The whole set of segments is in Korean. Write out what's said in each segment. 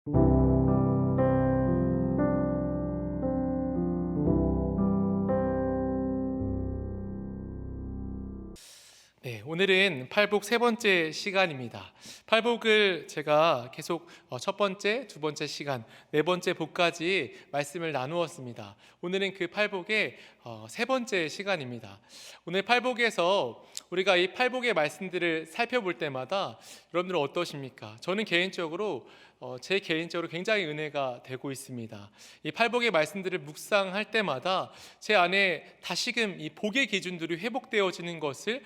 네, 오늘은 팔복 세 번째 시간입니다. 팔복을 제가 계속 첫 번째, 두 번째 시간, 네 번째 복까지 말씀을 나누었습니다. 오늘은 그 팔복의 세 번째 시간입니다. 오늘 팔복에서 우리가 이 팔복의 말씀들을 살펴볼 때마다 여러분들은 어떠십니까? 저는 제 개인적으로 굉장히 은혜가 되고 있습니다. 이 팔복의 말씀들을 묵상할 때마다 제 안에 다시금 이 복의 기준들이 회복되어지는 것을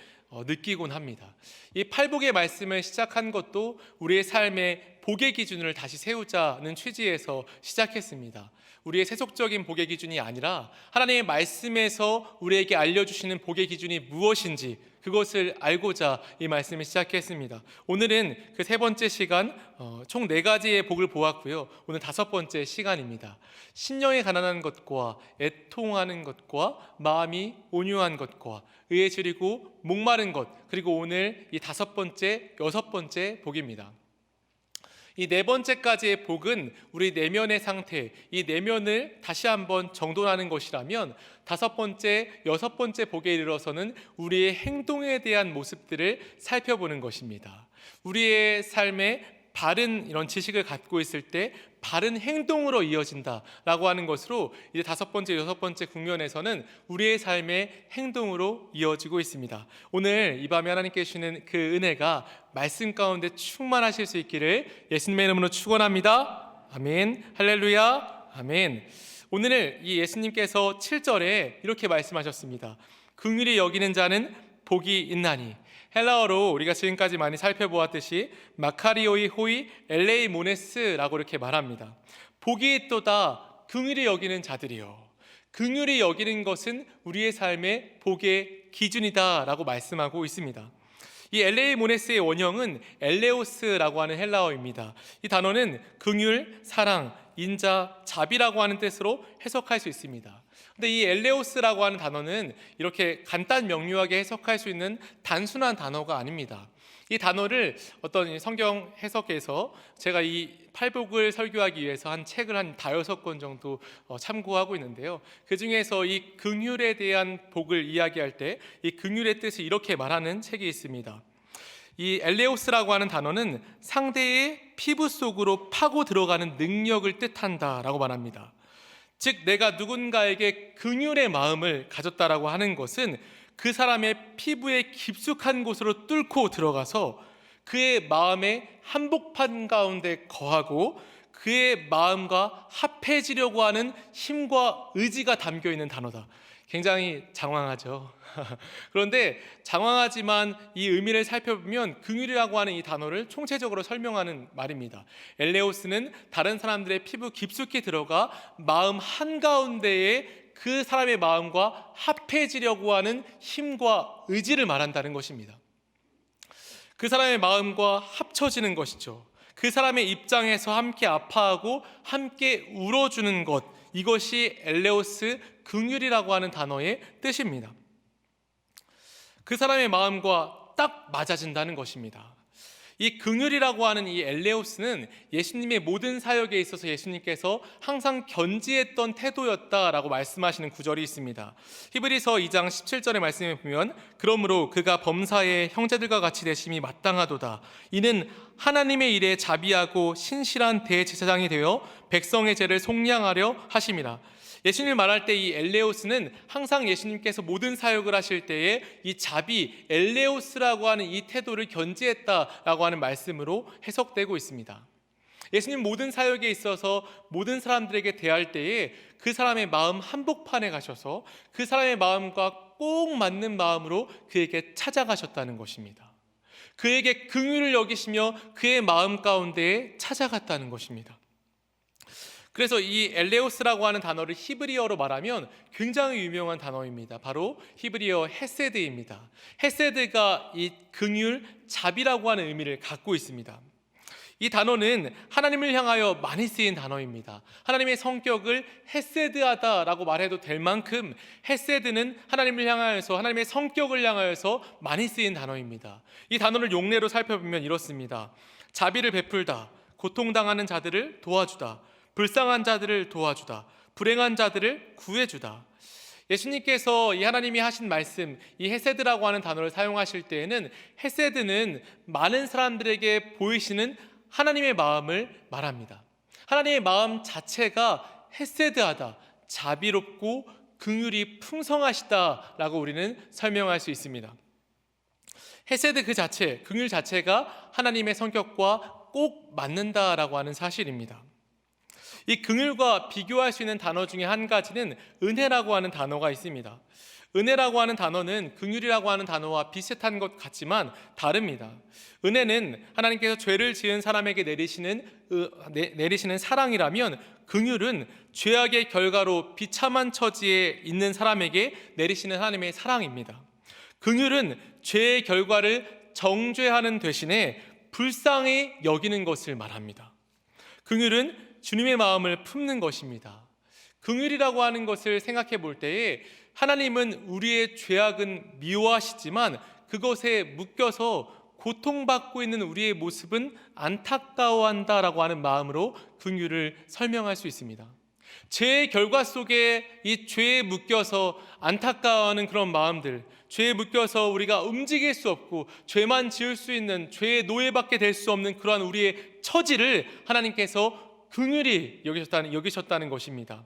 느끼곤 합니다. 이 팔복의 말씀을 시작한 것도 우리의 삶의 복의 기준을 다시 세우자는 취지에서 시작했습니다. 우리의 세속적인 복의 기준이 아니라 하나님의 말씀에서 우리에게 알려주시는 복의 기준이 무엇인지 그것을 알고자 이 말씀을 시작했습니다. 오늘은 그 세 번째 시간 총 네 가지의 복을 보았고요. 오늘 다섯 번째 시간입니다. 심령이 가난한 것과 애통하는 것과 마음이 온유한 것과 의에 줄이고 목마른 것, 그리고 오늘 이 다섯 번째, 여섯 번째 복입니다. 이 네 번째까지의 복은 우리 내면의 상태, 이 내면을 다시 한번 정돈하는 것이라면 다섯 번째, 여섯 번째 복에 이르러서는 우리의 행동에 대한 모습들을 살펴보는 것입니다. 우리의 삶에 바른 이런 지식을 갖고 있을 때 바른 행동으로 이어진다라고 하는 것으로 이제 다섯 번째, 여섯 번째 국면에서는 우리의 삶의 행동으로 이어지고 있습니다. 오늘 이 밤에 하나님께 주시는 그 은혜가 말씀 가운데 충만하실 수 있기를 예수님의 이름으로 축원합니다. 아멘. 할렐루야. 아멘. 오늘 이 예수님께서 7절에 이렇게 말씀하셨습니다. 긍휼히 여기는 자는 복이 있나니. 헬라어로 우리가 지금까지 많이 살펴보았듯이 마카리오이 호이 엘레이 모네스라고 이렇게 말합니다. 복이 있도다 긍휼히 여기는 자들이요. 긍휼히 여기는 것은 우리의 삶의 복의 기준이다라고 말씀하고 있습니다. 이 엘레이 모네스의 원형은 엘레오스라고 하는 헬라어입니다. 이 단어는 긍휼, 사랑, 인자, 자비라고 하는 뜻으로 해석할 수 있습니다. 근데 이 엘레오스라고 하는 단어는 이렇게 간단 명료하게 해석할 수 있는 단순한 단어가 아닙니다. 이 단어를 어떤 성경 해석에서 제가 이 팔복을 설교하기 위해서 한 책을 한 5권 정도 참고하고 있는데요. 그 중에서 이 긍휼에 대한 복을 이야기할 때 이 긍휼의 뜻을 이렇게 말하는 책이 있습니다. 이 엘레오스라고 하는 단어는 상대의 피부 속으로 파고 들어가는 능력을 뜻한다라고 말합니다. 즉 내가 누군가에게 긍휼의 마음을 가졌다라고 하는 것은 그 사람의 피부의 깊숙한 곳으로 뚫고 들어가서 그의 마음의 한복판 가운데 거하고 그의 마음과 합해지려고 하는 힘과 의지가 담겨있는 단어다. 굉장히 장황하죠. 그런데 장황하지만 이 의미를 살펴보면 긍휼이라고 하는 이 단어를 총체적으로 설명하는 말입니다. 엘레오스는 다른 사람들의 피부 깊숙이 들어가 마음 한가운데에 그 사람의 마음과 합해지려고 하는 힘과 의지를 말한다는 것입니다. 그 사람의 마음과 합쳐지는 것이죠. 그 사람의 입장에서 함께 아파하고 함께 울어주는 것, 이것이 엘레오스 긍휼이라고 하는 단어의 뜻입니다. 그 사람의 마음과 딱 맞아진다는 것입니다. 이 긍휼이라고 하는 이 엘레오스는 예수님의 모든 사역에 있어서 예수님께서 항상 견지했던 태도였다라고 말씀하시는 구절이 있습니다. 히브리서 2장 17절의 말씀에 보면 그러므로 그가 범사의 형제들과 같이 되심이 마땅하도다. 이는 하나님의 일에 자비하고 신실한 대제사장이 되어 백성의 죄를 속량하려 하심이라. 예수님을 말할 때 이 엘레오스는 항상 예수님께서 모든 사역을 하실 때에 이 자비, 엘레오스라고 하는 이 태도를 견지했다라고 하는 말씀으로 해석되고 있습니다. 예수님 모든 사역에 있어서 모든 사람들에게 대할 때에 그 사람의 마음 한복판에 가셔서 그 사람의 마음과 꼭 맞는 마음으로 그에게 찾아가셨다는 것입니다. 그에게 긍휼을 여기시며 그의 마음 가운데에 찾아갔다는 것입니다. 그래서 이 엘레오스라고 하는 단어를 히브리어로 말하면 굉장히 유명한 단어입니다. 바로 히브리어 헤세드입니다. 헤세드가 이 긍휼, 자비라고 하는 의미를 갖고 있습니다. 이 단어는 하나님을 향하여 많이 쓰인 단어입니다. 하나님의 성격을 헤세드하다라고 말해도 될 만큼 헤세드는 하나님을 향하여서, 하나님의 성격을 향하여서 많이 쓰인 단어입니다. 이 단어를 용례로 살펴보면 이렇습니다. 자비를 베풀다, 고통당하는 자들을 도와주다, 불쌍한 자들을 도와주다, 불행한 자들을 구해주다. 예수님께서 이 하나님이 하신 말씀, 이 헤세드라고 하는 단어를 사용하실 때에는 헤세드는 많은 사람들에게 보이시는 하나님의 마음을 말합니다. 하나님의 마음 자체가 헤세드하다, 자비롭고 긍휼이 풍성하시다라고 우리는 설명할 수 있습니다. 헤세드 그 자체, 긍휼 자체가 하나님의 성격과 꼭 맞는다라고 하는 사실입니다. 이 긍휼과 비교할 수 있는 단어 중에 한 가지는 은혜라고 하는 단어가 있습니다. 은혜라고 하는 단어는 긍휼이라고 하는 단어와 비슷한 것 같지만 다릅니다. 은혜는 하나님께서 죄를 지은 사람에게 내리시는 사랑이라면, 긍휼은 죄악의 결과로 비참한 처지에 있는 사람에게 내리시는 하나님의 사랑입니다. 긍휼은 죄의 결과를 정죄하는 대신에 불쌍히 여기는 것을 말합니다. 긍휼은 주님의 마음을 품는 것입니다. 긍휼이라고 하는 것을 생각해 볼 때에 하나님은 우리의 죄악은 미워하시지만 그것에 묶여서 고통받고 있는 우리의 모습은 안타까워한다라고 하는 마음으로 긍휼을 설명할 수 있습니다. 죄의 결과 속에 이 죄에 묶여서 안타까워하는 그런 마음들, 죄에 묶여서 우리가 움직일 수 없고 죄만 지을 수 있는, 죄의 노예밖에 될 수 없는 그러한 우리의 처지를 하나님께서 긍휼히 여기셨다는 것입니다.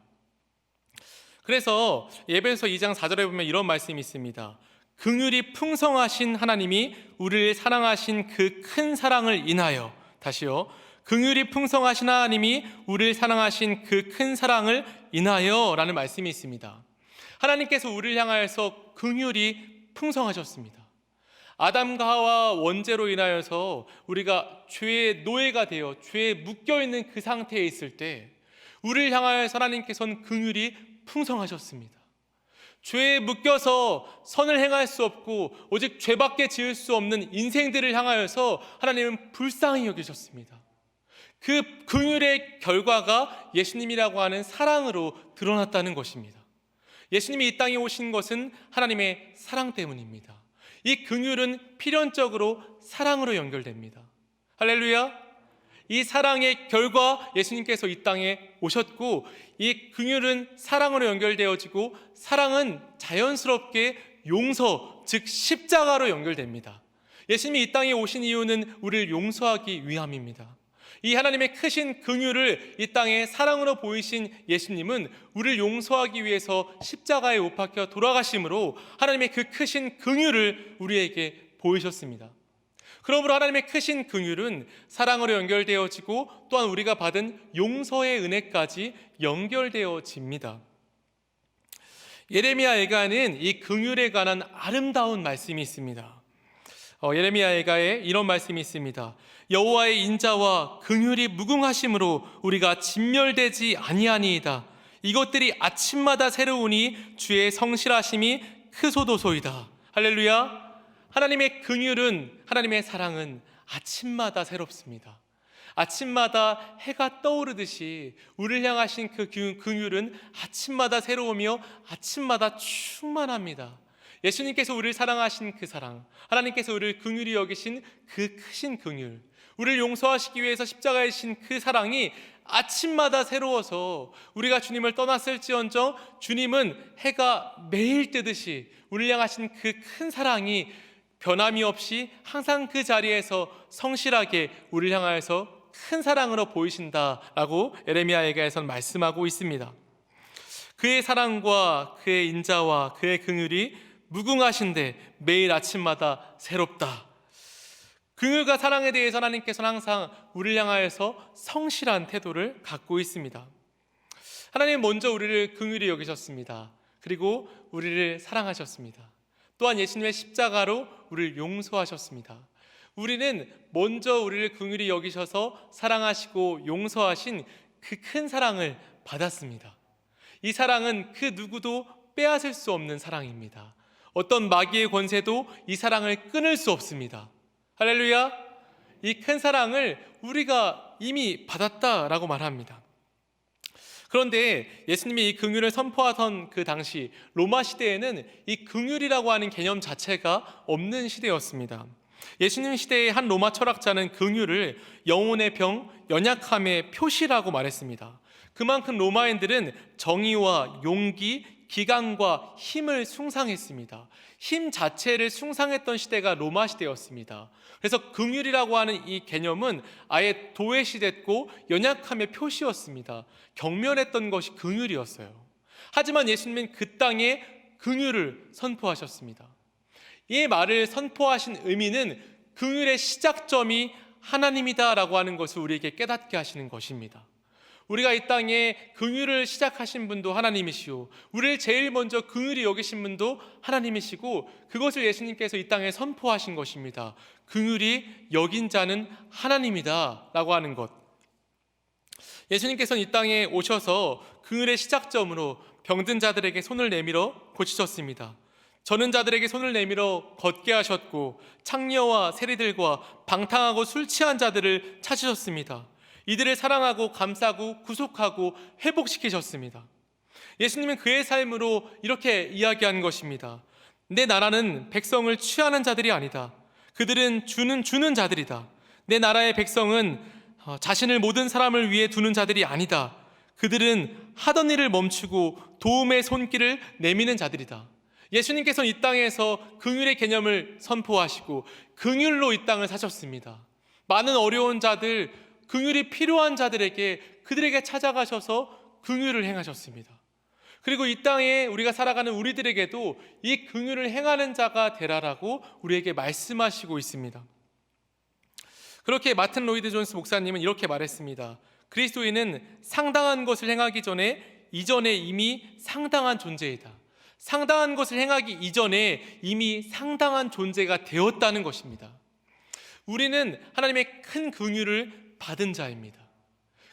그래서 에베소 2장 4절에 보면 이런 말씀이 있습니다. 긍휼이 풍성하신 하나님이 우리를 사랑하신 그 큰 사랑을 인하여, 다시요, 긍휼이 풍성하신 하나님이 우리를 사랑하신 그 큰 사랑을 인하여 라는 말씀이 있습니다. 하나님께서 우리를 향하여서 긍휼이 풍성하셨습니다. 아담과 하와 원죄로 인하여서 우리가 죄의 노예가 되어 죄에 묶여있는 그 상태에 있을 때 우리를 향하여서 하나님께서는 긍휼이 풍성하셨습니다. 죄에 묶여서 선을 행할 수 없고 오직 죄밖에 지을 수 없는 인생들을 향하여서 하나님은 불쌍히 여기셨습니다. 그 긍휼의 결과가 예수님이라고 하는 사랑으로 드러났다는 것입니다. 예수님이 이 땅에 오신 것은 하나님의 사랑 때문입니다. 이 긍휼은 필연적으로 사랑으로 연결됩니다. 할렐루야! 이 사랑의 결과 예수님께서 이 땅에 오셨고, 이 긍휼은 사랑으로 연결되어지고, 사랑은 자연스럽게 용서, 즉 십자가로 연결됩니다. 예수님이 이 땅에 오신 이유는 우리를 용서하기 위함입니다. 이 하나님의 크신 긍휼을 이 땅에 사랑으로 보이신 예수님은 우리를 용서하기 위해서 십자가에 못 박혀 돌아가심으로 하나님의 그 크신 긍휼을 우리에게 보이셨습니다. 그러므로 하나님의 크신 긍휼은 사랑으로 연결되어지고 또한 우리가 받은 용서의 은혜까지 연결되어집니다. 예레미야 예가에는 이 긍휼에 관한 아름다운 말씀이 있습니다. 예레미야 예가에 이런 말씀이 있습니다. 여호와의 인자와 긍휼이 무궁하심으로 우리가 진멸되지 아니하니이다. 이것들이 아침마다 새로우니 주의 성실하심이 크소도소이다. 할렐루야. 하나님의 긍휼은, 하나님의 사랑은 아침마다 새롭습니다. 아침마다 해가 떠오르듯이 우리를 향하신 그 긍휼은 아침마다 새로우며 아침마다 충만합니다. 예수님께서 우리를 사랑하신 그 사랑, 하나님께서 우리를 긍휼히 여기신 그 크신 긍휼, 우리를 용서하시기 위해서 십자가에 지신 그 사랑이 아침마다 새로워서 우리가 주님을 떠났을지언정 주님은 해가 매일 뜨듯이 우리를 향하신 그 큰 사랑이 변함이 없이 항상 그 자리에서 성실하게 우리를 향하여서 큰 사랑으로 보이신다라고 예레미야 예가에서는 말씀하고 있습니다. 그의 사랑과 그의 인자와 그의 긍휼이 무궁하신데 매일 아침마다 새롭다. 긍휼과 사랑에 대해서 하나님께서는 항상 우리를 향하여서 성실한 태도를 갖고 있습니다. 하나님 먼저 우리를 긍휼히 여기셨습니다. 그리고 우리를 사랑하셨습니다. 또한 예수님의 십자가로 우리를 용서하셨습니다. 우리는 먼저 우리를 긍휼히 여기셔서 사랑하시고 용서하신 그 큰 사랑을 받았습니다. 이 사랑은 그 누구도 빼앗을 수 없는 사랑입니다. 어떤 마귀의 권세도 이 사랑을 끊을 수 없습니다. 할렐루야! 이 큰 사랑을 우리가 이미 받았다라고 말합니다. 그런데 예수님이 이 긍휼을 선포하던 그 당시 로마 시대에는 이 긍휼이라고 하는 개념 자체가 없는 시대였습니다. 예수님 시대의 한 로마 철학자는 긍휼을 영혼의 병, 연약함의 표시라고 말했습니다. 그만큼 로마인들은 정의와 용기, 기강과 힘을 숭상했습니다. 힘 자체를 숭상했던 시대가 로마 시대였습니다. 그래서 긍휼이라고 하는 이 개념은 아예 도외시됐고 연약함의 표시였습니다. 경멸했던 것이 긍휼이었어요. 하지만 예수님은 그 땅에 긍휼을 선포하셨습니다. 이 말을 선포하신 의미는 긍휼의 시작점이 하나님이다라고 하는 것을 우리에게 깨닫게 하시는 것입니다. 우리가 이 땅에 긍휼을 시작하신 분도 하나님이시오, 우리를 제일 먼저 긍휼히 여기신 분도 하나님이시고, 그것을 예수님께서 이 땅에 선포하신 것입니다. 긍휼히 여긴 자는 하나님이다 라고 하는 것. 예수님께서는 이 땅에 오셔서 긍휼의 시작점으로 병든 자들에게 손을 내밀어 고치셨습니다. 저는 자들에게 손을 내밀어 걷게 하셨고, 창녀와 세리들과 방탕하고 술 취한 자들을 찾으셨습니다. 이들을 사랑하고 감싸고 구속하고 회복시키셨습니다. 예수님은 그의 삶으로 이렇게 이야기한 것입니다. 내 나라는 백성을 취하는 자들이 아니다. 그들은 주는 자들이다. 내 나라의 백성은 자신을 모든 사람을 위해 두는 자들이 아니다. 그들은 하던 일을 멈추고 도움의 손길을 내미는 자들이다. 예수님께서는 이 땅에서 긍휼의 개념을 선포하시고 긍휼로 이 땅을 사셨습니다. 많은 어려운 자들, 긍휼이 필요한 자들에게, 그들에게 찾아가셔서 긍휼을 행하셨습니다. 그리고 이 땅에 우리가 살아가는 우리들에게도 이 긍휼을 행하는 자가 되라라고 우리에게 말씀하시고 있습니다. 그렇게 마틴 로이드 존스 목사님은 이렇게 말했습니다. 그리스도인은 상당한 것을 행하기 전에 이전에 이미 상당한 존재이다. 상당한 것을 행하기 이전에 이미 상당한 존재가 되었다는 것입니다. 우리는 하나님의 큰 긍휼을 받은 자입니다.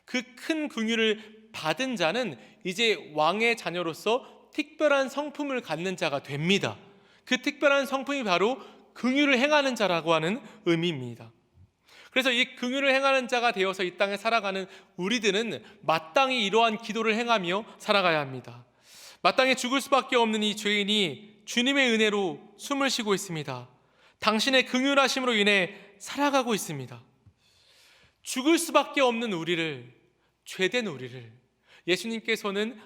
그 큰 긍휼을 받은 자는 이제 왕의 자녀로서 특별한 성품을 갖는 자가 됩니다. 그 특별한 성품이 바로 긍휼을 행하는 자라고 하는 의미입니다. 그래서 이 긍휼을 행하는 자가 되어서 이 땅에 살아가는 우리들은 마땅히 이러한 기도를 행하며 살아가야 합니다. 마땅히 죽을 수밖에 없는 이 죄인이 주님의 은혜로 숨을 쉬고 있습니다. 당신의 긍휼하심으로 인해 살아가고 있습니다. 죽을 수밖에 없는 우리를, 죄된 우리를 하나님께서는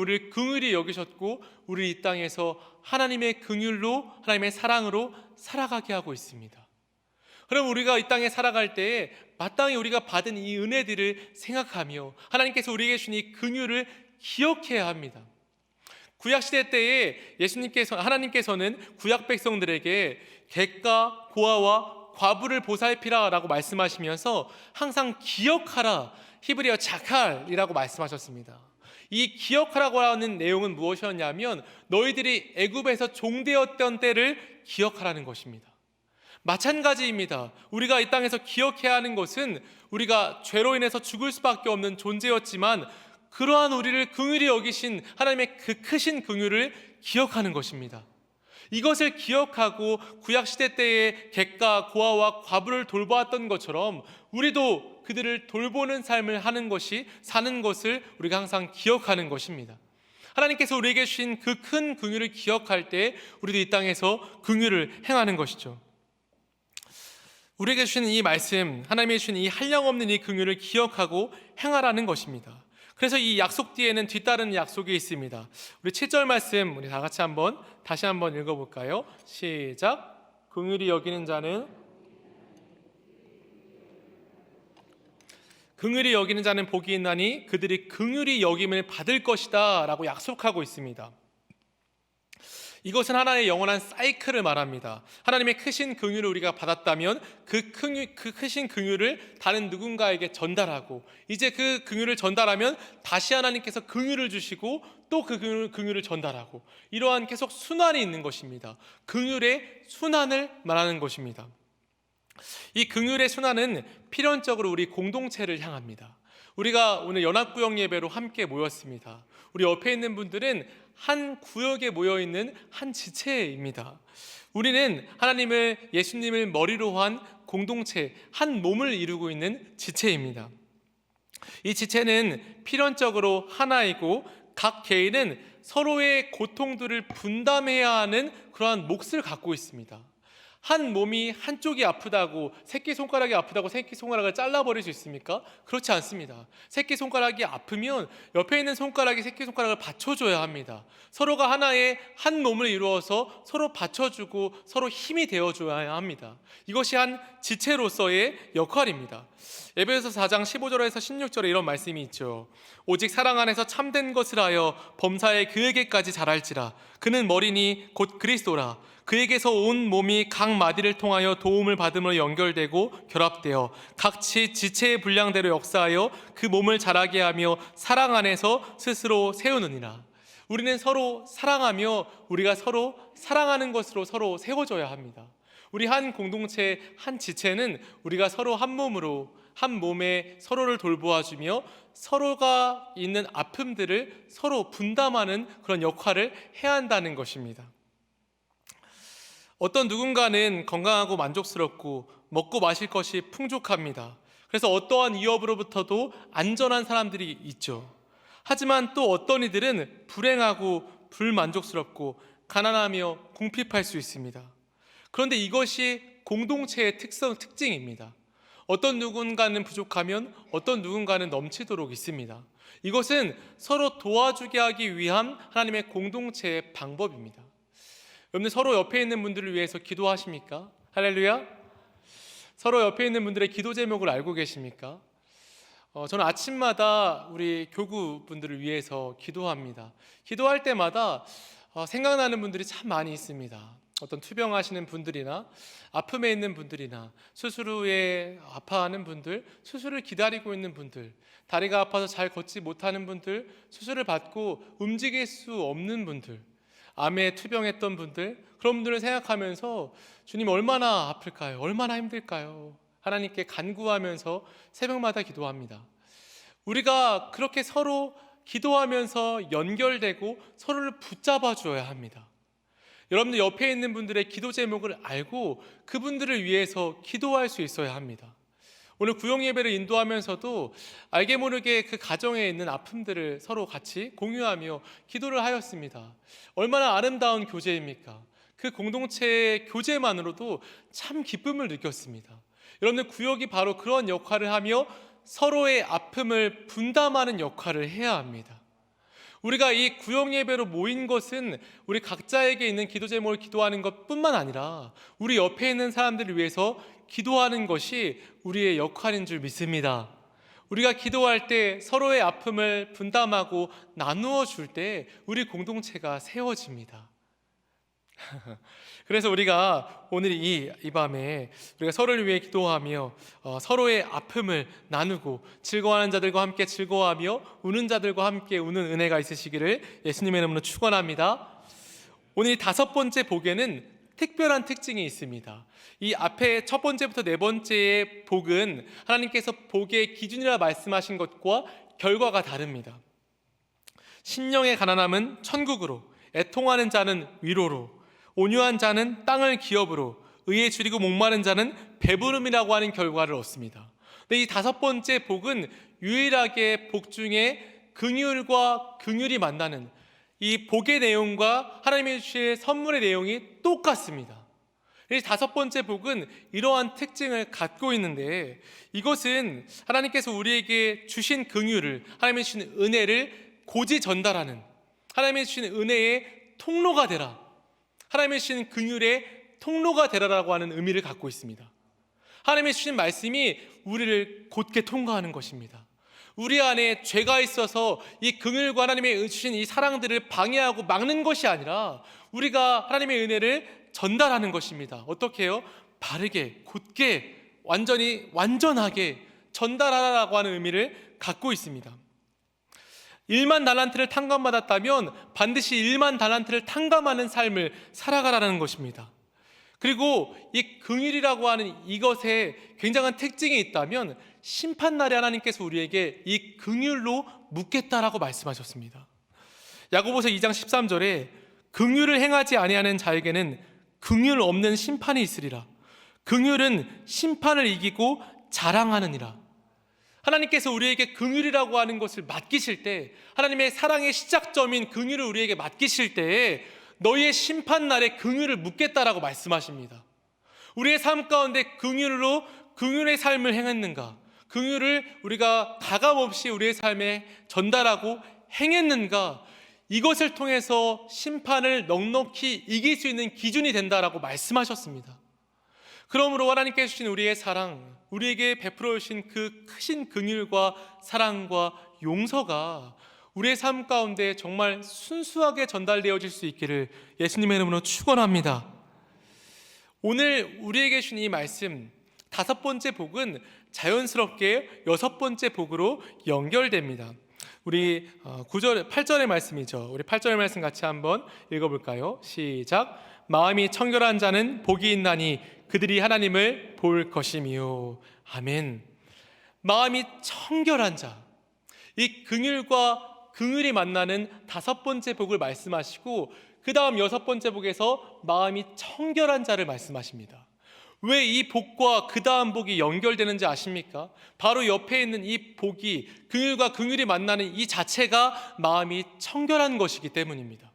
우리를 긍휼히 여기셨고, 우리 이 땅에서 하나님의 긍휼로, 하나님의 사랑으로 살아가게 하고 있습니다. 그럼 우리가 이 땅에 살아갈 때에 마땅히 우리가 받은 이 은혜들을 생각하며 하나님께서 우리에게 주신 이 긍휼을 기억해야 합니다. 구약시대 때에 하나님께서는 구약 백성들에게 객가, 고아와 과부를 보살피라 라고 말씀하시면서 항상 기억하라, 히브리어 자칼이라고 말씀하셨습니다. 이 기억하라고 하는 내용은 무엇이었냐면 너희들이 애굽에서 종되었던 때를 기억하라는 것입니다. 마찬가지입니다. 우리가 이 땅에서 기억해야 하는 것은 우리가 죄로 인해서 죽을 수밖에 없는 존재였지만 그러한 우리를 긍휼히 여기신 하나님의 그 크신 긍휼을 기억하는 것입니다. 이것을 기억하고 구약시대 때에 객가, 고아와 과부를 돌보았던 것처럼 우리도 그들을 돌보는 삶을 사는 것을 우리가 항상 기억하는 것입니다. 하나님께서 우리에게 주신 그 큰 긍휼을 기억할 때 우리도 이 땅에서 긍휼을 행하는 것이죠. 우리에게 주신 이 말씀, 하나님이 주신 이 한량없는 이 긍휼을 기억하고 행하라는 것입니다. 그래서 이 약속 뒤에는 뒤따르는 약속이 있습니다. 우리 7절 말씀 우리 다 같이 다시 한번 읽어볼까요? 시작. 긍휼히 여기는 자는 복이 있나니 그들이 긍휼히 여김을 받을 것이다 라고 약속하고 있습니다. 이것은 하나의 영원한 사이클을 말합니다. 하나님의 크신 긍휼을 우리가 받았다면 그 크신 긍휼을 다른 누군가에게 전달하고, 이제 그 긍휼을 전달하면 다시 하나님께서 긍휼을 주시고 또 그 긍휼을 전달하고, 이러한 계속 순환이 있는 것입니다. 긍휼의 순환을 말하는 것입니다. 이 긍휼의 순환은 필연적으로 우리 공동체를 향합니다. 우리가 오늘 연합구역 예배로 함께 모였습니다. 우리 옆에 있는 분들은 한 구역에 모여있는 한 지체입니다. 우리는 예수님을 머리로 한 공동체, 한 몸을 이루고 있는 지체입니다. 이 지체는 필연적으로 하나이고 각 개인은 서로의 고통들을 분담해야 하는 그러한 몫을 갖고 있습니다. 한 몸이 한쪽이 아프다고, 새끼손가락이 아프다고 새끼손가락을 잘라버릴 수 있습니까? 그렇지 않습니다. 새끼손가락이 아프면 옆에 있는 손가락이 새끼손가락을 받쳐줘야 합니다. 서로가 하나의 한 몸을 이루어서 서로 받쳐주고 서로 힘이 되어줘야 합니다. 이것이 한 지체로서의 역할입니다. 에베소서 4장 15절에서 16절에 이런 말씀이 있죠. 오직 사랑 안에서 참된 것을 하여 범사에 그에게까지 자랄지라. 그는 머리니 곧 그리스도라. 그에게서 온 몸이 각 마디를 통하여 도움을 받음으로 연결되고 결합되어 각지 지체의 분량대로 역사하여 그 몸을 자라게 하며 사랑 안에서 스스로 세우느니라. 우리는 서로 사랑하며 우리가 서로 사랑하는 것으로 서로 세워져야 합니다. 우리 한 공동체, 한 지체는 우리가 서로 한 몸으로, 한 몸에 서로를 돌보아주며 서로가 있는 아픔들을 서로 분담하는 그런 역할을 해야 한다는 것입니다. 어떤 누군가는 건강하고 만족스럽고 먹고 마실 것이 풍족합니다. 그래서 어떠한 위협으로부터도 안전한 사람들이 있죠. 하지만 또 어떤 이들은 불행하고 불만족스럽고 가난하며 궁핍할 수 있습니다. 그런데 이것이 공동체의 특징입니다. 어떤 누군가는 부족하면 어떤 누군가는 넘치도록 있습니다. 이것은 서로 도와주게 하기 위한 하나님의 공동체의 방법입니다. 여러분들 서로 옆에 있는 분들을 위해서 기도하십니까? 할렐루야. 서로 옆에 있는 분들의 기도 제목을 알고 계십니까? 저는 아침마다 우리 교구 분들을 위해서 기도합니다. 기도할 때마다 생각나는 분들이 참 많이 있습니다. 어떤 투병하시는 분들이나 아픔에 있는 분들이나 수술 후에 아파하는 분들, 수술을 기다리고 있는 분들, 다리가 아파서 잘 걷지 못하는 분들, 수술을 받고 움직일 수 없는 분들, 암에 투병했던 분들, 그런 분들을 생각하면서 주님 얼마나 아플까요? 얼마나 힘들까요? 하나님께 간구하면서 새벽마다 기도합니다. 우리가 그렇게 서로 기도하면서 연결되고 서로를 붙잡아 주어야 합니다. 여러분들 옆에 있는 분들의 기도 제목을 알고 그분들을 위해서 기도할 수 있어야 합니다. 오늘 구역 예배를 인도하면서도 알게 모르게 그 가정에 있는 아픔들을 서로 같이 공유하며 기도를 하였습니다. 얼마나 아름다운 교제입니까? 그 공동체의 교제만으로도 참 기쁨을 느꼈습니다. 여러분들 구역이 바로 그런 역할을 하며 서로의 아픔을 분담하는 역할을 해야 합니다. 우리가 이 구역 예배로 모인 것은 우리 각자에게 있는 기도 제목을 기도하는 것뿐만 아니라 우리 옆에 있는 사람들을 위해서 기도하는 것이 우리의 역할인 줄 믿습니다. 우리가 기도할 때 서로의 아픔을 분담하고 나누어 줄 때 우리 공동체가 세워집니다. 그래서 우리가 오늘 이 밤에 우리가 서로를 위해 기도하며 서로의 아픔을 나누고 즐거워하는 자들과 함께 즐거워하며 우는 자들과 함께 우는 은혜가 있으시기를 예수님의 이름으로 축원합니다. 오늘 5번째 복에는 특별한 특징이 있습니다. 이 앞에 첫 번째부터 네 번째의 복은 하나님께서 복의 기준이라 말씀하신 것과 결과가 다릅니다. 심령의 가난함은 천국으로, 애통하는 자는 위로로, 온유한 자는 땅을 기업으로, 의에 줄이고 목마른 자는 배부름이라고 하는 결과를 얻습니다. 근데 이 5번째 복은 유일하게 복 중에 긍휼과 긍휼이 만나는 이 복의 내용과 하나님이 주실 선물의 내용이 똑같습니다. 이 5번째 복은 이러한 특징을 갖고 있는데 이것은 하나님께서 우리에게 주신 긍휼을, 하나님이 주신 은혜를 고지 전달하는, 하나님이 주신 은혜의 통로가 되라, 하나님이 주신 긍휼의 통로가 되라라고 하는 의미를 갖고 있습니다. 하나님이 주신 말씀이 우리를 곧게 통과하는 것입니다. 우리 안에 죄가 있어서 이 긍휼과 하나님의 주신 이 사랑들을 방해하고 막는 것이 아니라 우리가 하나님의 은혜를 전달하는 것입니다. 어떻게 해요? 바르게, 곧게, 완전하게 전달하라고 하는 의미를 갖고 있습니다. 1만 달란트를 탕감받았다면 반드시 1만 달란트를 탕감하는 삶을 살아가라는 것입니다. 그리고 이 긍휼이라고 하는 이것에 굉장한 특징이 있다면 심판날에 하나님께서 우리에게 이 긍휼로 묻겠다라고 말씀하셨습니다. 야고보서 2장 13절에 긍휼을 행하지 아니하는 자에게는 긍휼 없는 심판이 있으리라. 긍휼은 심판을 이기고 자랑하느니라. 하나님께서 우리에게 긍휼이라고 하는 것을 맡기실 때, 하나님의 사랑의 시작점인 긍휼을 우리에게 맡기실 때에 너희의 심판날에 긍휼을 묻겠다라고 말씀하십니다. 우리의 삶 가운데 긍휼로 긍휼의 삶을 행했는가? 긍휼을 우리가 가감없이 우리의 삶에 전달하고 행했는가? 이것을 통해서 심판을 넉넉히 이길 수 있는 기준이 된다라고 말씀하셨습니다. 그러므로 하나님께서 주신 우리의 사랑, 우리에게 베풀어 주신 그 크신 긍휼과 사랑과 용서가 우리의 삶 가운데 정말 순수하게 전달되어질 수 있기를 예수님의 이름으로 축원합니다. 오늘 우리에게 주신 이 말씀, 5번째 복은 자연스럽게 6번째 복으로 연결됩니다. 우리 8절의 말씀이죠. 우리 8절의 말씀 같이 한번 읽어볼까요? 시작. 마음이 청결한 자는 복이 있나니 그들이 하나님을 볼 것이미요. 아멘. 마음이 청결한 자, 이 긍휼과 긍휼이 만나는 5번째 복을 말씀하시고 그 다음 6번째 복에서 마음이 청결한 자를 말씀하십니다. 왜 이 복과 그 다음 복이 연결되는지 아십니까? 바로 옆에 있는 이 복이 긍휼과 긍휼이 만나는 이 자체가 마음이 청결한 것이기 때문입니다.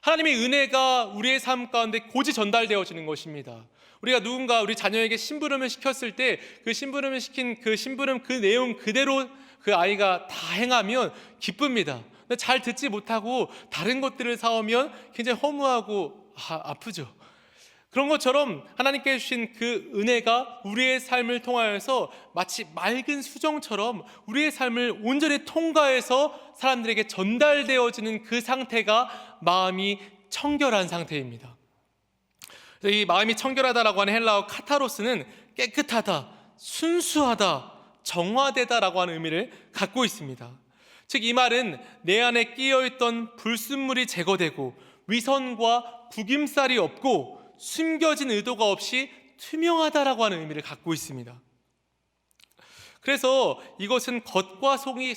하나님의 은혜가 우리의 삶 가운데 고지 전달되어지는 것입니다. 우리가 누군가 우리 자녀에게 심부름을 시켰을 때 그 심부름을 시킨 그 심부름 그 내용 그대로 그 아이가 다 행하면 기쁩니다. 근데 잘 듣지 못하고 다른 것들을 사오면 굉장히 허무하고 아프죠. 그런 것처럼 하나님께 주신 그 은혜가 우리의 삶을 통하여서 마치 맑은 수정처럼 우리의 삶을 온전히 통과해서 사람들에게 전달되어지는 그 상태가 마음이 청결한 상태입니다. 이 마음이 청결하다라고 하는 헬라어 카타로스는 깨끗하다, 순수하다, 정화되다라고 하는 의미를 갖고 있습니다. 즉 이 말은 내 안에 끼어있던 불순물이 제거되고 위선과 구김살이 없고 숨겨진 의도가 없이 투명하다라고 하는 의미를 갖고 있습니다. 그래서 이것은 겉과 속이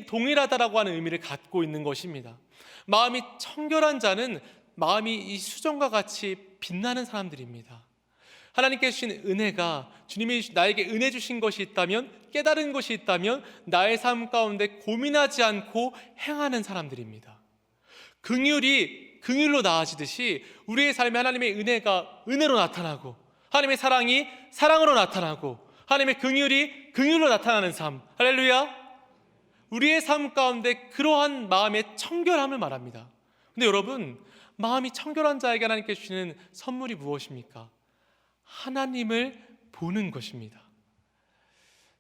동일하다라고 하는 의미를 갖고 있는 것입니다. 마음이 청결한 자는 마음이 이 수정과 같이 빛나는 사람들입니다. 하나님께서 주신 은혜가, 주님이 나에게 은혜 주신 것이 있다면, 깨달은 것이 있다면 나의 삶 가운데 고민하지 않고 행하는 사람들입니다. 긍휼이 긍휼로 나아지듯이 우리의 삶에 하나님의 은혜가 은혜로 나타나고, 하나님의 사랑이 사랑으로 나타나고, 하나님의 긍휼이 긍휼로 나타나는 삶, 할렐루야. 우리의 삶 가운데 그러한 마음의 청결함을 말합니다. 근데 여러분, 마음이 청결한 자에게 하나님께 주시는 선물이 무엇입니까? 하나님을 보는 것입니다.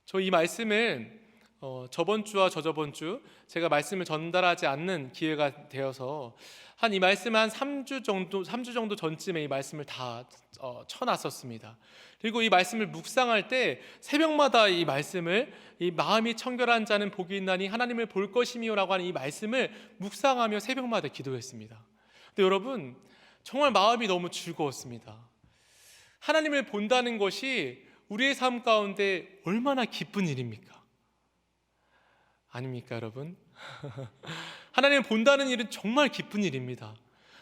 저 이 말씀을 저번 주와 저저번 주 제가 말씀을 전달하지 않는 기회가 되어서 이 말씀 한 3주 정도 전쯤에 이 말씀을 다 쳐놨었습니다. 그리고 이 말씀을 묵상할 때 새벽마다 이 말씀을, 이 마음이 청결한 자는 복이 있나니 하나님을 볼 것이미요라고 하는 이 말씀을 묵상하며 새벽마다 기도했습니다. 근데 여러분, 정말 마음이 너무 즐거웠습니다. 하나님을 본다는 것이 우리의 삶 가운데 얼마나 기쁜 일입니까? 아닙니까, 여러분? 하나님을 본다는 일은 정말 기쁜 일입니다.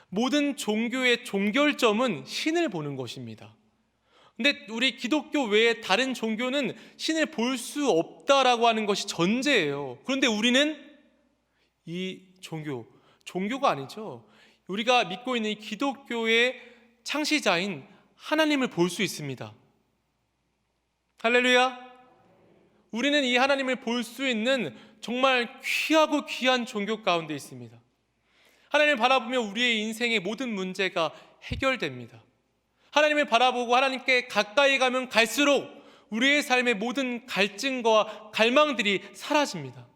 모든 종교의 종결점은 신을 보는 것입니다. 근데 우리 기독교 외에 다른 종교는 신을 볼 수 없다라고 하는 것이 전제예요. 그런데 우리는 이 종교가 아니죠. 우리가 믿고 있는 이 기독교의 창시자인 하나님을 볼 수 있습니다. 할렐루야. 우리는 이 하나님을 볼 수 있는 정말 귀하고 귀한 종교 가운데 있습니다. 하나님을 바라보며 우리의 인생의 모든 문제가 해결됩니다. 하나님을 바라보고 하나님께 가까이 가면 갈수록 우리의 삶의 모든 갈증과 갈망들이 사라집니다.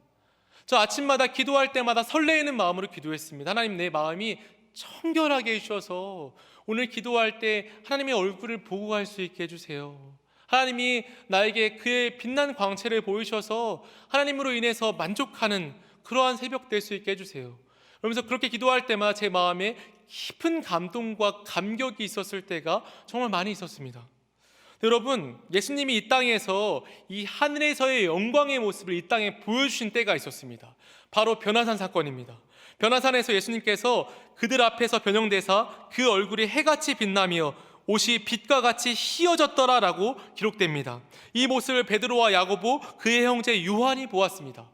저 아침마다 기도할 때마다 설레이는 마음으로 기도했습니다. 하나님, 내 마음이 청결하게 해주셔서 오늘 기도할 때 하나님의 얼굴을 보고 갈 수 있게 해주세요. 하나님이 나에게 그의 빛난 광채를 보이셔서 하나님으로 인해서 만족하는 그러한 새벽 될 수 있게 해주세요. 그러면서 그렇게 기도할 때마다 제 마음에 깊은 감동과 감격이 있었을 때가 정말 많이 있었습니다. 여러분, 예수님이 이 땅에서 이 하늘에서의 영광의 모습을 이 땅에 보여주신 때가 있었습니다. 바로 변화산 사건입니다. 변화산에서 예수님께서 그들 앞에서 변형되사 그 얼굴이 해같이 빛나며 옷이 빛과 같이 희어졌더라라고 기록됩니다. 이 모습을 베드로와 야고보, 그의 형제 요한이 보았습니다.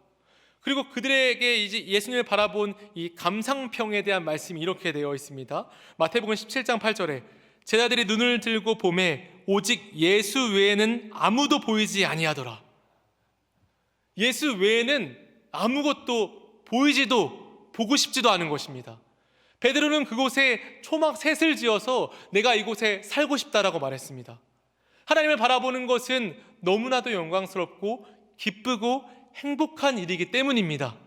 그리고 그들에게 이제 예수님을 바라본 이 감상평에 대한 말씀이 이렇게 되어 있습니다. 마태복음 17장 8절에 제자들이 눈을 들고 보매 오직 예수 외에는 아무도 보이지 아니하더라. 예수 외에는 아무것도 보이지도 보고 싶지도 않은 것입니다. 베드로는 그곳에 초막 셋을 지어서 내가 이곳에 살고 싶다라고 말했습니다. 하나님을 바라보는 것은 너무나도 영광스럽고 기쁘고 행복한 일이기 때문입니다.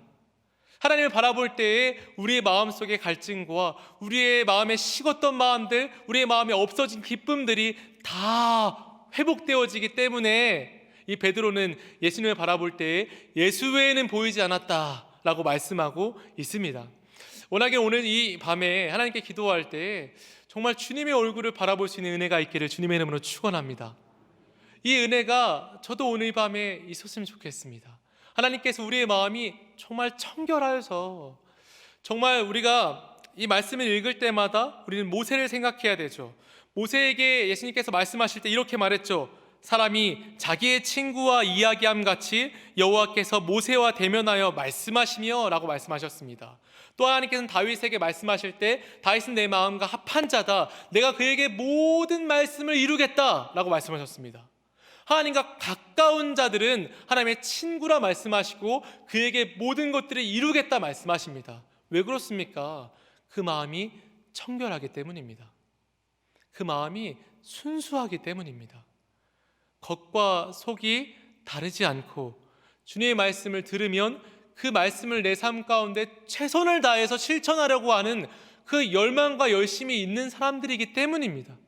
하나님을 바라볼 때에 우리의 마음속의 갈증과 우리의 마음에 식었던 마음들, 우리의 마음에 없어진 기쁨들이 다 회복되어지기 때문에 이 베드로는 예수님을 바라볼 때에 예수 외에는 보이지 않았다라고 말씀하고 있습니다. 워낙에 오늘 이 밤에 하나님께 기도할 때 정말 주님의 얼굴을 바라볼 수 있는 은혜가 있기를 주님의 이름으로 축원합니다. 이 은혜가 저도 오늘 밤에 있었으면 좋겠습니다. 하나님께서 우리의 마음이 정말 청결하여서 정말 우리가 이 말씀을 읽을 때마다 우리는 모세를 생각해야 되죠. 모세에게 예수님께서 말씀하실 때 이렇게 말했죠. 사람이 자기의 친구와 이야기함 같이 여호와께서 모세와 대면하여 말씀하시며 라고 말씀하셨습니다. 또 하나님께서는 다윗에게 말씀하실 때 다윗은 내 마음과 합한 자다, 내가 그에게 모든 말씀을 이루겠다 라고 말씀하셨습니다. 하나님과 가까운 자들은 하나님의 친구라 말씀하시고 그에게 모든 것들을 이루겠다 말씀하십니다. 왜 그렇습니까? 그 마음이 청결하기 때문입니다. 그 마음이 순수하기 때문입니다. 겉과 속이 다르지 않고 주님의 말씀을 들으면 그 말씀을 내 삶 가운데 최선을 다해서 실천하려고 하는 그 열망과 열심이 있는 사람들이기 때문입니다.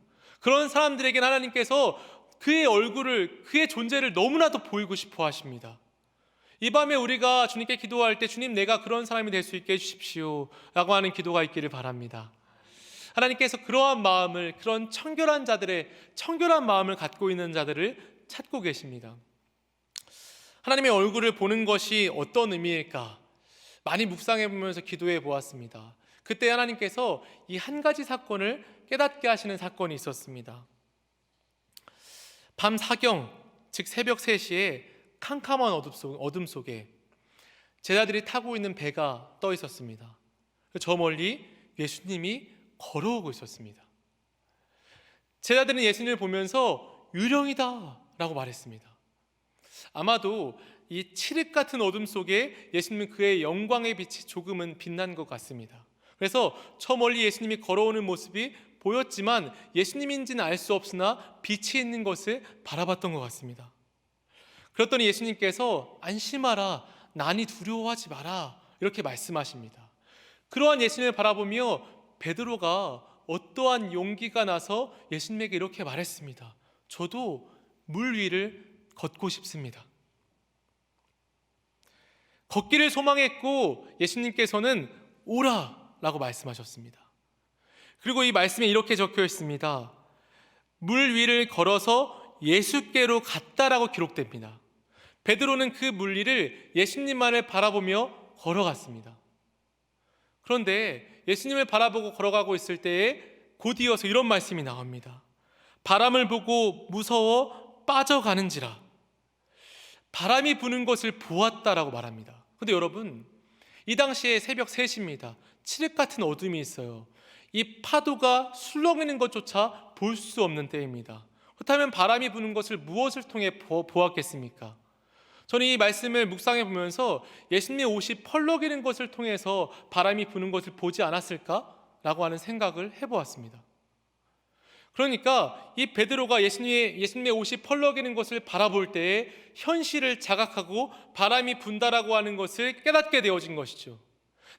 그런 사람들에게는 하나님께서 그의 얼굴을, 그의 존재를 너무나도 보이고 싶어 하십니다. 이 밤에 우리가 주님께 기도할 때 주님, 내가 그런 사람이 될 수 있게 해주십시오 라고 하는 기도가 있기를 바랍니다. 하나님께서 그러한 마음을, 그런 청결한 자들의 청결한 마음을 갖고 있는 자들을 찾고 계십니다. 하나님의 얼굴을 보는 것이 어떤 의미일까? 많이 묵상해 보면서 기도해 보았습니다. 그때 하나님께서 이 한 가지 사건을 깨닫게 하시는 사건이 있었습니다. 밤 사경, 즉 새벽 3시에 캄캄한 어둠 속에 제자들이 타고 있는 배가 떠 있었습니다. 저 멀리 예수님이 걸어오고 있었습니다. 제자들은 예수님을 보면서 유령이다 라고 말했습니다. 아마도 이 칠흑 같은 어둠 속에 예수님은 그의 영광의 빛이 조금은 빛난 것 같습니다. 그래서 저 멀리 예수님이 걸어오는 모습이 보였지만 예수님인지는 알 수 없으나 빛이 있는 것을 바라봤던 것 같습니다. 그랬더니 예수님께서 안심하라, 난이 두려워하지 마라 이렇게 말씀하십니다. 그러한 예수님을 바라보며 베드로가 어떠한 용기가 나서 예수님에게 이렇게 말했습니다. 저도 물 위를 걷고 싶습니다. 걷기를 소망했고 예수님께서는 오라 라고 말씀하셨습니다. 그리고 이 말씀에 이렇게 적혀 있습니다. 물 위를 걸어서 예수께로 갔다라고 기록됩니다. 베드로는 그 물 위를 예수님만을 바라보며 걸어갔습니다. 그런데 예수님을 바라보고 걸어가고 있을 때에 곧 이어서 이런 말씀이 나옵니다. 바람을 보고 무서워 빠져가는지라. 바람이 부는 것을 보았다라고 말합니다. 그런데 여러분, 이 당시에 새벽 3시입니다. 칠흑 같은 어둠이 있어요. 이 파도가 술렁이는 것조차 볼 수 없는 때입니다. 그렇다면 바람이 부는 것을 무엇을 통해 보았겠습니까? 저는 이 말씀을 묵상해 보면서 예수님의 옷이 펄럭이는 것을 통해서 바람이 부는 것을 보지 않았을까라고 하는 생각을 해보았습니다. 그러니까 이 베드로가 예수님의 옷이 펄럭이는 것을 바라볼 때에 현실을 자각하고 바람이 분다라고 하는 것을 깨닫게 되어진 것이죠.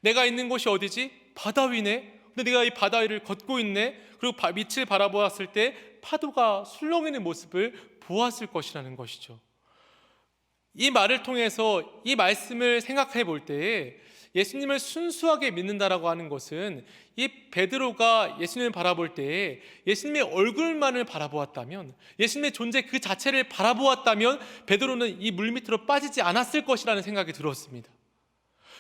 내가 있는 곳이 어디지? 바다 위네. 근데 내가 이 바다 위를 걷고 있네. 그리고 밑을 바라보았을 때 파도가 술렁이는 모습을 보았을 것이라는 것이죠. 이 말을 통해서 이 말씀을 생각해 볼 때에 예수님을 순수하게 믿는다라고 하는 것은 이 베드로가 예수님을 바라볼 때에 예수님의 얼굴만을 바라보았다면, 예수님의 존재 그 자체를 바라보았다면 베드로는 이 물밑으로 빠지지 않았을 것이라는 생각이 들었습니다.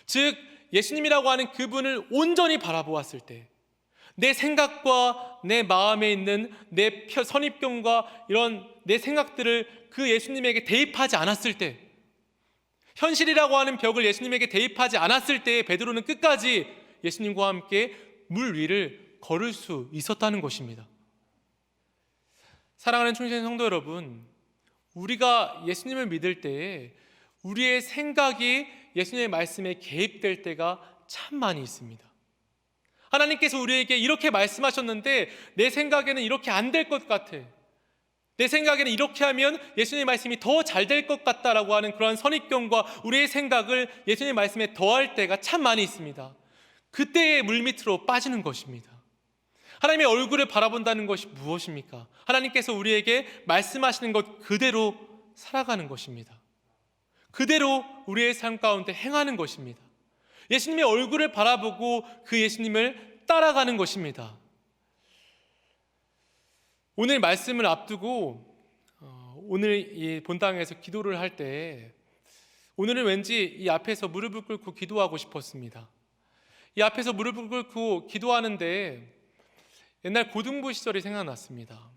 즉 예수님이라고 하는 그분을 온전히 바라보았을 때 내 생각과 내 마음에 있는 내 선입견과 이런 내 생각들을 그 예수님에게 대입하지 않았을 때, 현실이라고 하는 벽을 예수님에게 대입하지 않았을 때 베드로는 끝까지 예수님과 함께 물 위를 걸을 수 있었다는 것입니다. 사랑하는 충신 성도 여러분, 우리가 예수님을 믿을 때에 우리의 생각이 예수님의 말씀에 개입될 때가 참 많이 있습니다. 하나님께서 우리에게 이렇게 말씀하셨는데 내 생각에는 이렇게 안 될 것 같아, 내 생각에는 이렇게 하면 예수님의 말씀이 더 잘 될 것 같다라고 하는 그러한 선입견과 우리의 생각을 예수님의 말씀에 더할 때가 참 많이 있습니다. 그때의 물밑으로 빠지는 것입니다. 하나님의 얼굴을 바라본다는 것이 무엇입니까? 하나님께서 우리에게 말씀하시는 것 그대로 살아가는 것입니다. 그대로 우리의 삶 가운데 행하는 것입니다. 예수님의 얼굴을 바라보고 그 예수님을 따라가는 것입니다. 오늘 말씀을 앞두고 오늘 이 본당에서 기도를 할 때 오늘은 왠지 이 앞에서 무릎을 꿇고 기도하고 싶었습니다. 이 앞에서 무릎을 꿇고 기도하는데 옛날 고등부 시절이 생각났습니다.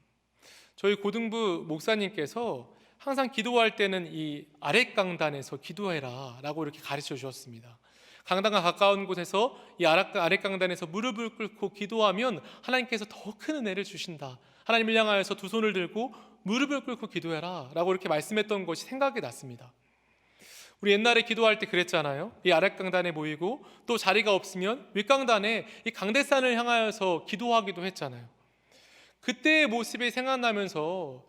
저희 고등부 목사님께서 항상 기도할 때는 이 아랫강단에서 기도해라 라고 이렇게 가르쳐 주셨습니다. 강단과 가까운 곳에서 이 아랫강단에서 무릎을 꿇고 기도하면 하나님께서 더 큰 은혜를 주신다, 하나님을 향하여서 두 손을 들고 무릎을 꿇고 기도해라 라고 이렇게 말씀했던 것이 생각이 났습니다. 우리 옛날에 기도할 때 그랬잖아요. 이 아랫강단에 모이고 또 자리가 없으면 윗강단에 이 강대산을 향하여서 기도하기도 했잖아요. 그때의 모습이 생각나면서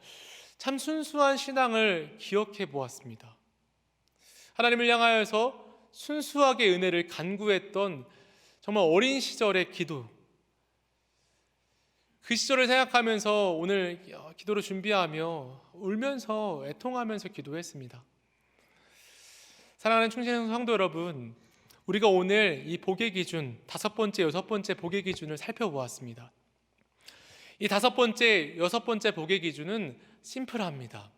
참 순수한 신앙을 기억해 보았습니다. 하나님을 향하여서 순수하게 은혜를 간구했던 정말 어린 시절의 기도, 그 시절을 생각하면서 오늘 기도를 준비하며 울면서 애통하면서 기도했습니다. 사랑하는 충신 성도 여러분, 우리가 오늘 이 복의 기준 5번째, 6번째 복의 기준을 살펴보았습니다. 이 5번째, 6번째 복의 기준은 심플합니다.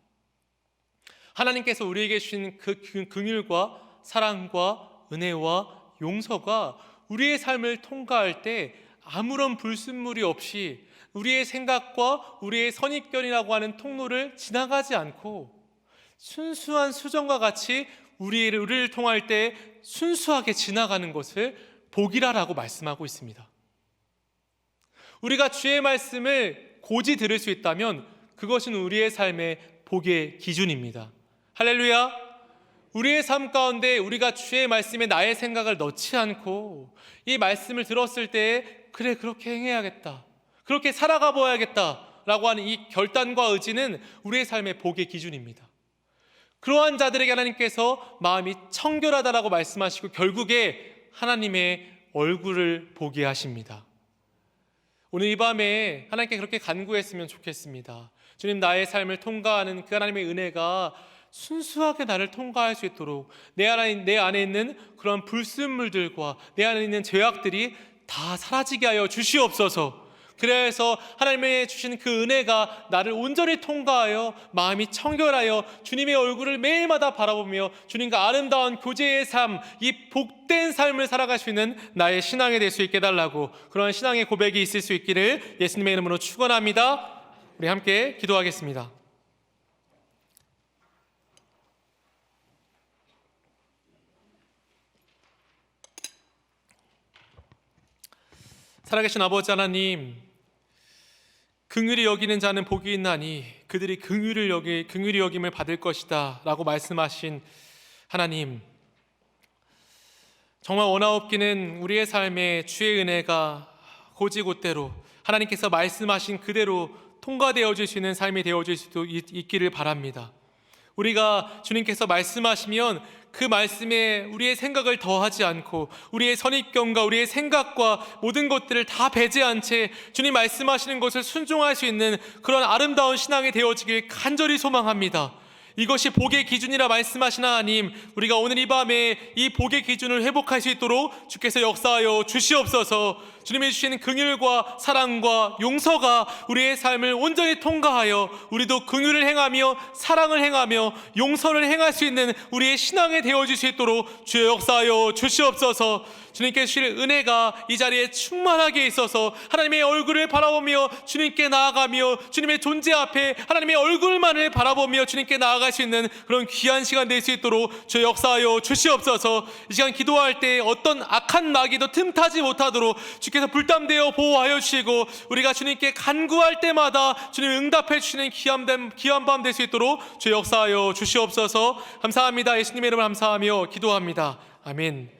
하나님께서 우리에게 주신 그 긍휼과 사랑과 은혜와 용서가 우리의 삶을 통과할 때 아무런 불순물이 없이 우리의 생각과 우리의 선입견이라고 하는 통로를 지나가지 않고 순수한 수정과 같이 우리를 통할 때 순수하게 지나가는 것을 복이라라고 말씀하고 있습니다. 우리가 주의 말씀을 고지 들을 수 있다면 그것은 우리의 삶의 복의 기준입니다. 할렐루야. 우리의 삶 가운데 우리가 주의 말씀에 나의 생각을 넣지 않고 이 말씀을 들었을 때 그래, 그렇게 행해야겠다, 그렇게 살아가 보아야겠다 라고 하는 이 결단과 의지는 우리의 삶의 복의 기준입니다. 그러한 자들에게 하나님께서 마음이 청결하다라고 말씀하시고 결국에 하나님의 얼굴을 보게 하십니다. 오늘 이 밤에 하나님께 그렇게 간구했으면 좋겠습니다. 주님, 나의 삶을 통과하는 그 하나님의 은혜가 순수하게 나를 통과할 수 있도록 내 안에 있는 그런 불순물들과 내 안에 있는 죄악들이 다 사라지게 하여 주시옵소서. 그래서 하나님의 주신 그 은혜가 나를 온전히 통과하여 마음이 청결하여 주님의 얼굴을 매일마다 바라보며 주님과 아름다운 교제의 삶, 이 복된 삶을 살아갈 수 있는 나의 신앙이 될 수 있게 해달라고, 그런 신앙의 고백이 있을 수 있기를 예수님의 이름으로 축원합니다. 우리 함께 기도하겠습니다. 살아계신 아버지 하나님, 긍휼히 여기는 자는 복이 있나니 그들이 긍휼히 여김을 받을 것이다 라고 말씀하신 하나님, 정말 원하옵기는 우리의 삶에 주의 은혜가 고지곧대로 하나님께서 말씀하신 그대로 통과되어질 수 있는 삶이 되어질 수 있기를 바랍니다. 우리가 주님께서 말씀하시면 그 말씀에 우리의 생각을 더하지 않고 우리의 선입견과 우리의 생각과 모든 것들을 다 배제한 채 주님 말씀하시는 것을 순종할 수 있는 그런 아름다운 신앙이 되어지길 간절히 소망합니다. 이것이 복의 기준이라 말씀하신 하나님, 우리가 오늘 이 밤에 이 복의 기준을 회복할 수 있도록 주께서 역사하여 주시옵소서. 주님이 주신 긍휼과 사랑과 용서가 우리의 삶을 온전히 통과하여 우리도 긍휼을 행하며 사랑을 행하며 용서를 행할 수 있는 우리의 신앙이 되어질 수 있도록 주여 역사하여 주시옵소서. 주님께 주실 은혜가 이 자리에 충만하게 있어서 하나님의 얼굴을 바라보며 주님께 나아가며 주님의 존재 앞에 하나님의 얼굴만을 바라보며 주님께 나아갈 나아갈 수 있는 그런 귀한 시간 될 수 있도록 주 역사하여 주시옵소서. 이 시간 기도할 때 어떤 악한 마귀도 틈타지 못하도록 주께서 불담대어 보호하여 주시고, 우리가 주님께 간구할 때마다 주님 응답해 주시는 귀한 밤 될 수 있도록 주 역사하여 주시옵소서. 감사합니다. 예수님의 이름을 감사하며 기도합니다. 아멘.